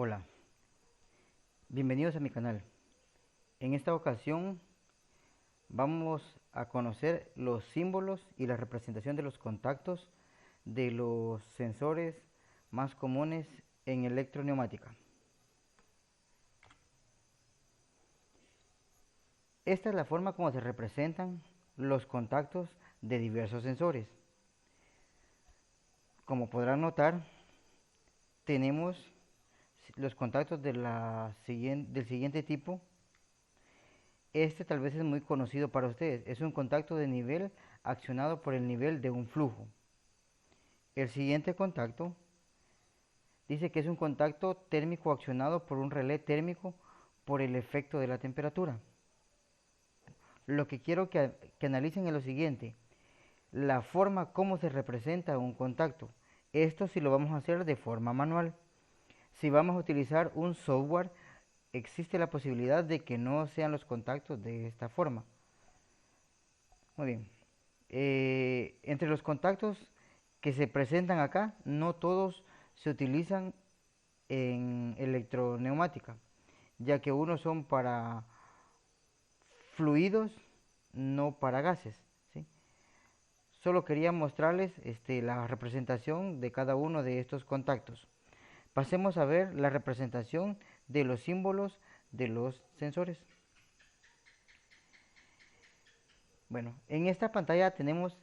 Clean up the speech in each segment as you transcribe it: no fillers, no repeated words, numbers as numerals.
Hola, bienvenidos a mi canal. En esta ocasión vamos a conocer los símbolos y la representación de los contactos de los sensores más comunes en electroneumática. Esta es la forma como se representan los contactos de diversos sensores. Como podrán notar, tenemos los contactos del siguiente tipo. Este tal vez es muy conocido para ustedes. Es un contacto de nivel accionado por el nivel de un flujo. El siguiente contacto dice que es un contacto térmico accionado por un relé térmico por el efecto de la temperatura. Lo que quiero que analicen es lo siguiente: la forma como se representa un contacto. Esto sí lo vamos a hacer de forma manual. Si vamos a utilizar un software, existe la posibilidad de que no sean los contactos de esta forma. Muy bien. Entre los contactos que se presentan acá, no todos se utilizan en electroneumática, ya que unos son para fluidos, no para gases, ¿sí? Solo quería mostrarles la representación de cada uno de estos contactos. Pasemos a ver la representación de los símbolos de los sensores. Bueno, en esta pantalla tenemos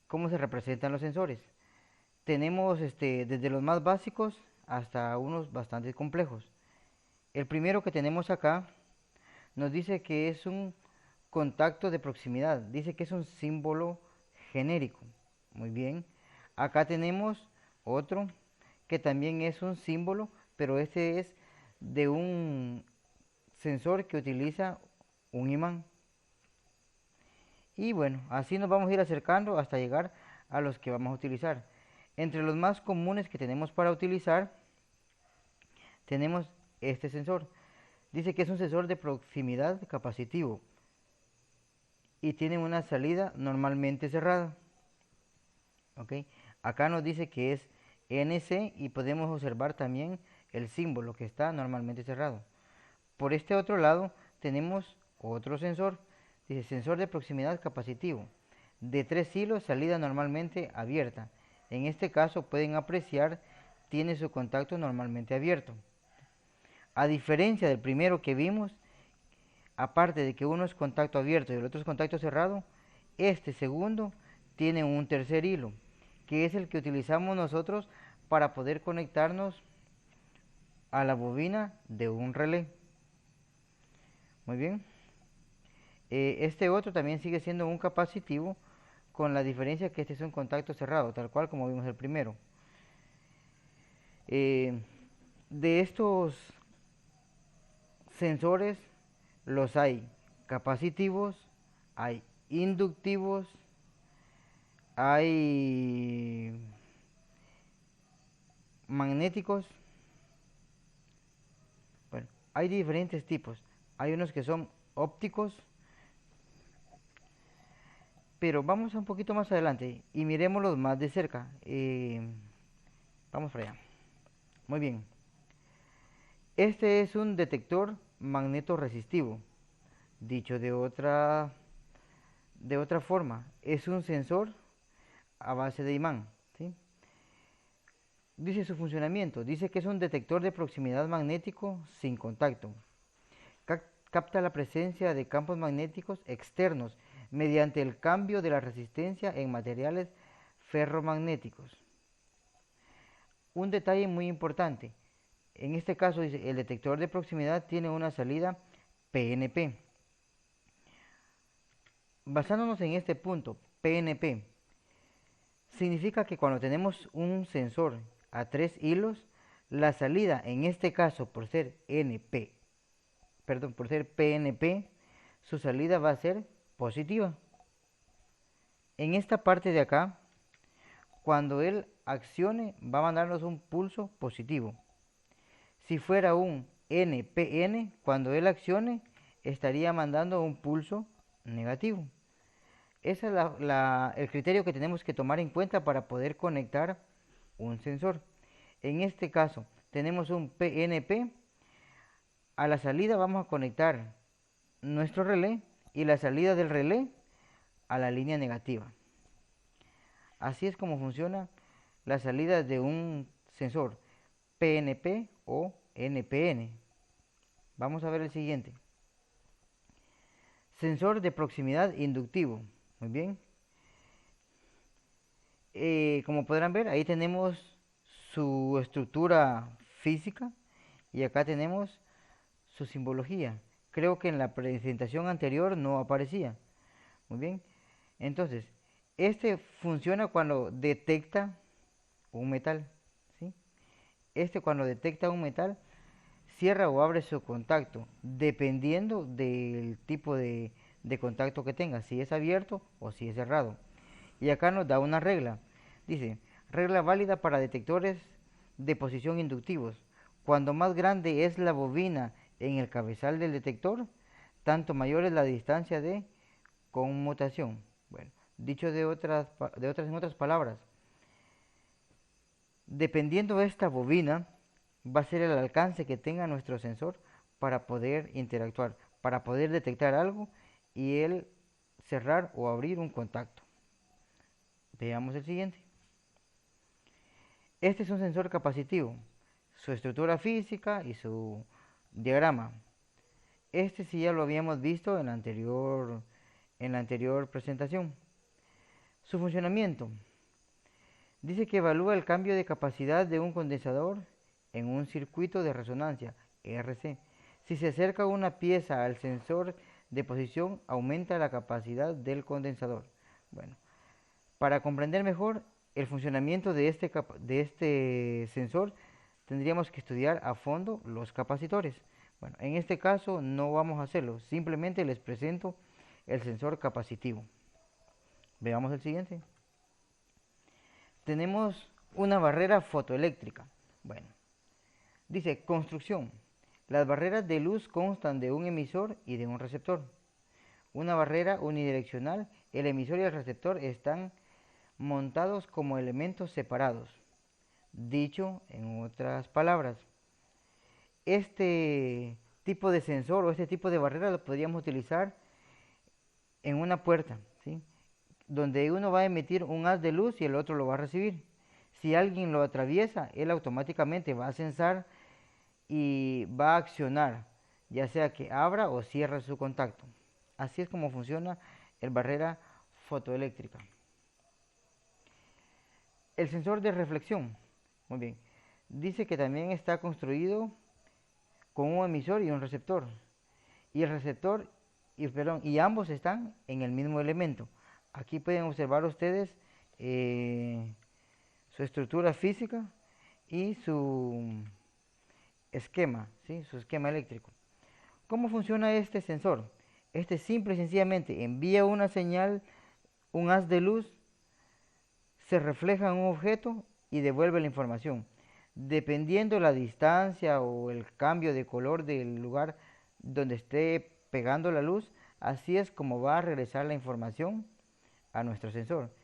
cómo se representan los sensores. Tenemos desde los más básicos hasta unos bastante complejos. El primero que tenemos acá nos dice que es un contacto de proximidad, dice que es un símbolo genérico. Muy bien. Acá tenemos otro que también es un símbolo, pero este es de un sensor que utiliza un imán. Y bueno, así nos vamos a ir acercando hasta llegar a los que vamos a utilizar. Entre los más comunes que tenemos para utilizar, tenemos este sensor. Dice que es un sensor de proximidad capacitivo y tiene una salida normalmente cerrada. ¿Ok? Acá nos dice que es NC y podemos observar también el símbolo que está normalmente cerrado. Por este otro lado tenemos otro sensor. Dice sensor de proximidad capacitivo. De 3 hilos, salida normalmente abierta. En este caso pueden apreciar, tiene su contacto normalmente abierto. A diferencia del primero que vimos, aparte de que uno es contacto abierto y el otro es contacto cerrado, este segundo tiene un tercer hilo, que es el que utilizamos nosotros para poder conectarnos a la bobina de un relé. Muy bien. Este otro también sigue siendo un capacitivo, con la diferencia que este es un contacto cerrado, tal cual como vimos el primero. Eh, de estos sensores los hay capacitivos, hay inductivos, hay magnéticos. Bueno, hay diferentes tipos. Hay unos que son ópticos, pero vamos un poquito más adelante y miremoslos más de cerca. Vamos para allá. Muy bien. Este es un detector magnetoresistivo. Dicho de otra forma, es un sensor a base de imán, ¿sí? Dice su funcionamiento, dice que es un detector de proximidad magnético sin contacto. Capta la presencia de campos magnéticos externos mediante el cambio de la resistencia en materiales ferromagnéticos. Un detalle muy importante, en este caso dice, el detector de proximidad tiene una salida PNP. Basándonos en este punto, PNP, significa que cuando tenemos un sensor a 3 hilos, la salida, en este caso por ser por ser PNP, su salida va a ser positiva. En esta parte de acá, cuando él accione, va a mandarnos un pulso positivo. Si fuera un NPN, cuando él accione, estaría mandando un pulso negativo. Ese es el criterio que tenemos que tomar en cuenta para poder conectar un sensor. En este caso, tenemos un PNP. A la salida vamos a conectar nuestro relé y la salida del relé a la línea negativa. Así es como funciona la salida de un sensor PNP o NPN. Vamos a ver el siguiente. Sensor de proximidad inductivo. Muy bien. Como podrán ver, ahí tenemos su estructura física y acá tenemos su simbología. Creo que en la presentación anterior no aparecía. Muy bien. Entonces, este funciona cuando detecta un metal. ¿Sí? Este cuando detecta un metal cierra o abre su contacto dependiendo del tipo de contacto que tenga, si es abierto o si es cerrado. Y acá nos da una regla. Dice, regla válida para detectores de posición inductivos. Cuando más grande es la bobina en el cabezal del detector, tanto mayor es la distancia de conmutación. Bueno, dicho en otras palabras, dependiendo de esta bobina, va a ser el alcance que tenga nuestro sensor para poder interactuar, para poder detectar algo y el cerrar o abrir un contacto. Veamos el siguiente. Este es un sensor capacitivo, su estructura física y su diagrama. Este sí ya lo habíamos visto en la anterior presentación. Su funcionamiento. Dice que evalúa el cambio de capacidad de un condensador en un circuito de resonancia, RC. Si se acerca una pieza al sensor de posición, aumenta la capacidad del condensador. Bueno, para comprender mejor el funcionamiento de este sensor, tendríamos que estudiar a fondo los capacitores. Bueno, en este caso no vamos a hacerlo, simplemente les presento el sensor capacitivo. Veamos el siguiente. Tenemos una barrera fotoeléctrica. Bueno, dice construcción. Las barreras de luz constan de un emisor y de un receptor. Una barrera unidireccional, el emisor y el receptor están montados como elementos separados. Dicho en otras palabras, este tipo de sensor o este tipo de barrera lo podríamos utilizar en una puerta, ¿sí? Donde uno va a emitir un haz de luz y el otro lo va a recibir. Si alguien lo atraviesa, él automáticamente va a sensar y va a accionar, ya sea que abra o cierre su contacto. Así es como funciona el barrera fotoeléctrica. El sensor de reflexión, muy bien, dice que también está construido con un emisor y un receptor. Y el receptor y ambos están en el mismo elemento. Aquí pueden observar ustedes su estructura física y su esquema, ¿sí? Su esquema eléctrico. ¿Cómo funciona este sensor? Este simple y sencillamente envía una señal, un haz de luz, se refleja en un objeto y devuelve la información. Dependiendo la distancia o el cambio de color del lugar donde esté pegando la luz, así es como va a regresar la información a nuestro sensor.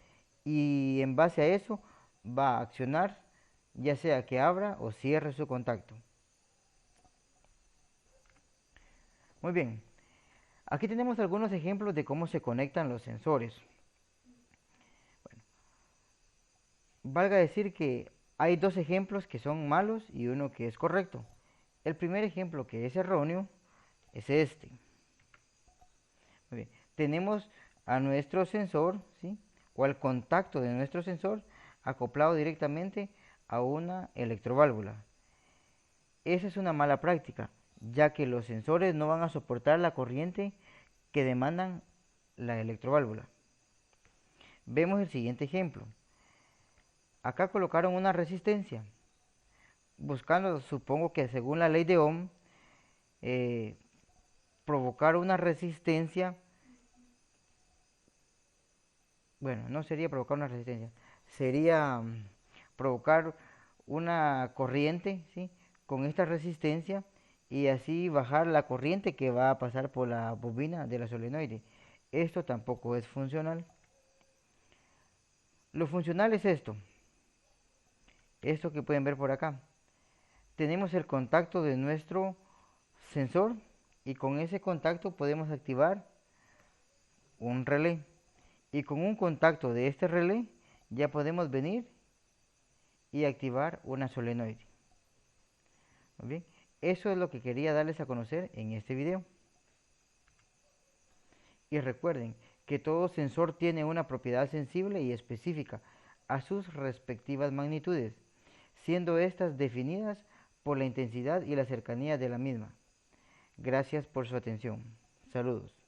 Y en base a eso va a accionar, ya sea que abra o cierre su contacto. Muy bien, aquí tenemos algunos ejemplos de cómo se conectan los sensores. Bueno, valga decir que hay dos ejemplos que son malos y uno que es correcto. El primer ejemplo que es erróneo es este. Muy bien. Tenemos a nuestro sensor, ¿sí? O al contacto de nuestro sensor acoplado directamente a una electroválvula. Esa es una mala práctica, ya que los sensores no van a soportar la corriente que demandan la electroválvula. Vemos el siguiente ejemplo. Acá colocaron una resistencia, buscando, supongo que según la ley de Ohm, eh, provocar una resistencia. Bueno, no sería provocar una resistencia, sería provocar una corriente, ¿sí? Con esta resistencia y así bajar la corriente que va a pasar por la bobina de la solenoide. Esto tampoco es funcional. Lo funcional es esto que pueden ver por acá. tenemos el contacto de nuestro sensor y con ese contacto podemos activar un relé. Y con un contacto de este relé ya podemos venir y activar una solenoide. ¿Bien? Eso es lo que quería darles a conocer en este video. Y recuerden que todo sensor tiene una propiedad sensible y específica a sus respectivas magnitudes, siendo estas definidas por la intensidad y la cercanía de la misma. Gracias por su atención. Saludos.